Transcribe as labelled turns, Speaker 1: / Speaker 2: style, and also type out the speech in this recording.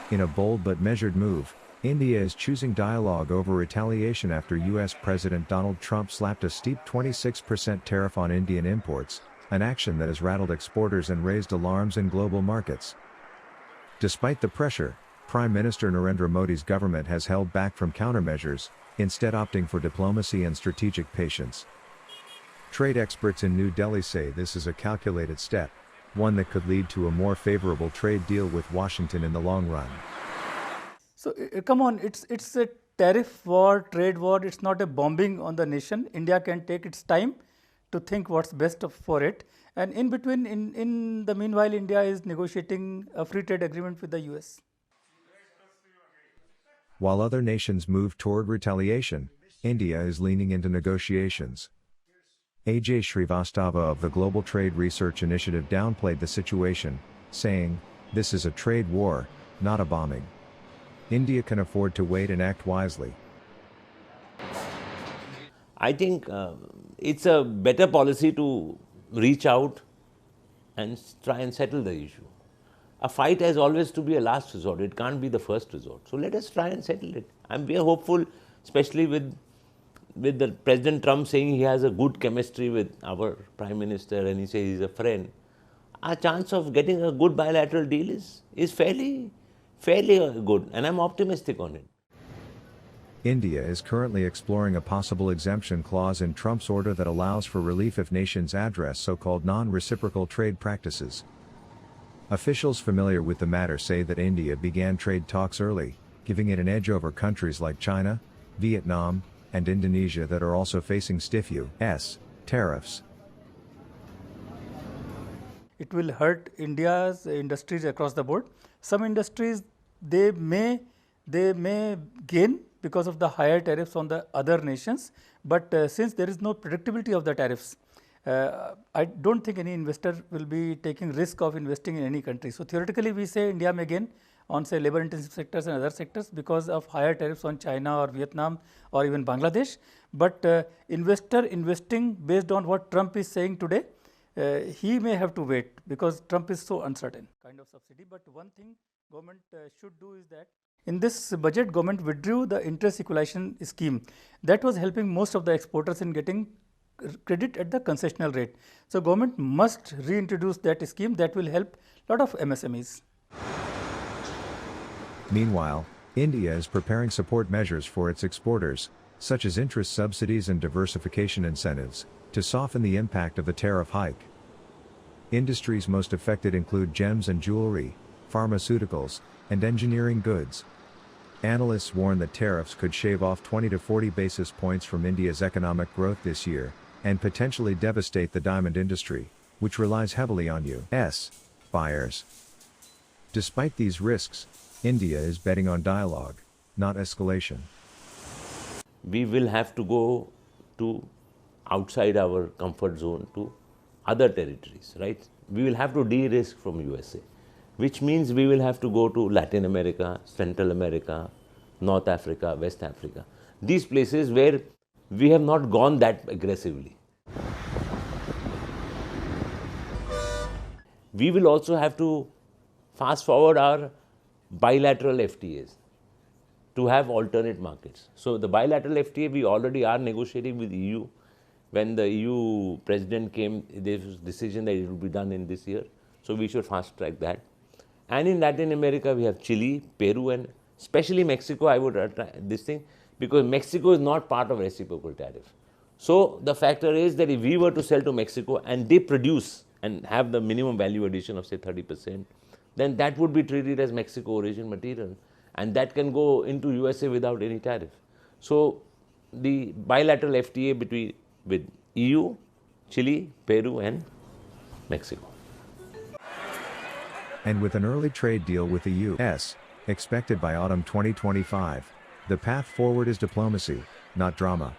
Speaker 1: In a bold but measured move, India is choosing dialogue over retaliation after US President Donald Trump slapped a steep 26% tariff on Indian imports, an action that has rattled exporters and raised alarms in global markets. Despite the pressure, Prime Minister Narendra Modi's government has held back from countermeasures, instead opting for diplomacy and strategic patience. Trade experts in New Delhi say this is a calculated step, one that could lead to a more favorable trade deal with Washington in the long run.
Speaker 2: So come on, it's a tariff war, trade war. It's not a bombing on the nation. India can take its time to think what's best for it. And in between, in the meanwhile, India is negotiating a free trade agreement with the US.
Speaker 1: While other nations move toward retaliation, India is leaning into negotiations. Ajay Srivastava of the Global Trade Research Initiative downplayed the situation, saying, "This is a trade war, not a bombing. India can afford to wait and act wisely."
Speaker 3: I think it's a better policy to reach out and try and settle the issue. A fight has always to be a last resort. It can't be the first resort. So let us try and settle it. And we are hopeful, especially with the President Trump saying he has a good chemistry with our Prime Minister and he says he's a friend. Our chance of getting a good bilateral deal is fairly good, and I'm optimistic on it.
Speaker 1: India is currently exploring a possible exemption clause in Trump's order that allows for relief if nations address so-called non-reciprocal trade practices. Officials familiar with the matter say that India began trade talks early, giving it an edge over countries like China, Vietnam, and Indonesia that are also facing stiff U.S. tariffs.
Speaker 2: It will hurt India's industries across the board. Some industries, they may gain because of the higher tariffs on the other nations, but since there is no predictability of the tariffs, I don't think any investor will be taking risk of investing in any country. So theoretically, we say India may gain on, say, labor-intensive sectors and other sectors because of higher tariffs on China or Vietnam or even Bangladesh. But investor investing based on what Trump is saying today, he may have to wait because Trump is so uncertain kind of subsidy. But one thing government should do is that in this budget, government withdrew the interest equalization scheme that was helping most of the exporters in getting credit at the concessional rate. So government must reintroduce that scheme. That will help a lot of MSMEs.
Speaker 1: Meanwhile, India is preparing support measures for its exporters, such as interest subsidies and diversification incentives, to soften the impact of the tariff hike. Industries most affected include gems and jewelry, pharmaceuticals, and engineering goods. Analysts warn that tariffs could shave off 20 to 40 basis points from India's economic growth this year, and potentially devastate the diamond industry, which relies heavily on U.S. buyers. Despite these risks, India is betting on dialogue, not escalation.
Speaker 3: We will have to go to outside our comfort zone to other territories, right? We will have to de-risk from USA, which means we will have to go to Latin America, Central America, North Africa, West Africa. These places where we have not gone that aggressively. We will also have to fast forward our bilateral FTAs to have alternate markets. So the bilateral FTA we already are negotiating with EU. When the EU president came, there was a decision that it will be done in this year. So we should fast track that. And in Latin America, we have Chile, Peru, and especially Mexico. I would try this thing because Mexico is not part of reciprocal tariff. So the factor is that if we were to sell to Mexico and they produce and have the minimum value addition of say 30%, then that would be treated as Mexico origin material, and that can go into USA without any tariff. So the bilateral FTA with EU, Chile, Peru, and Mexico.
Speaker 1: And with an early trade deal with the U.S. expected by autumn 2025, the path forward is diplomacy, not drama.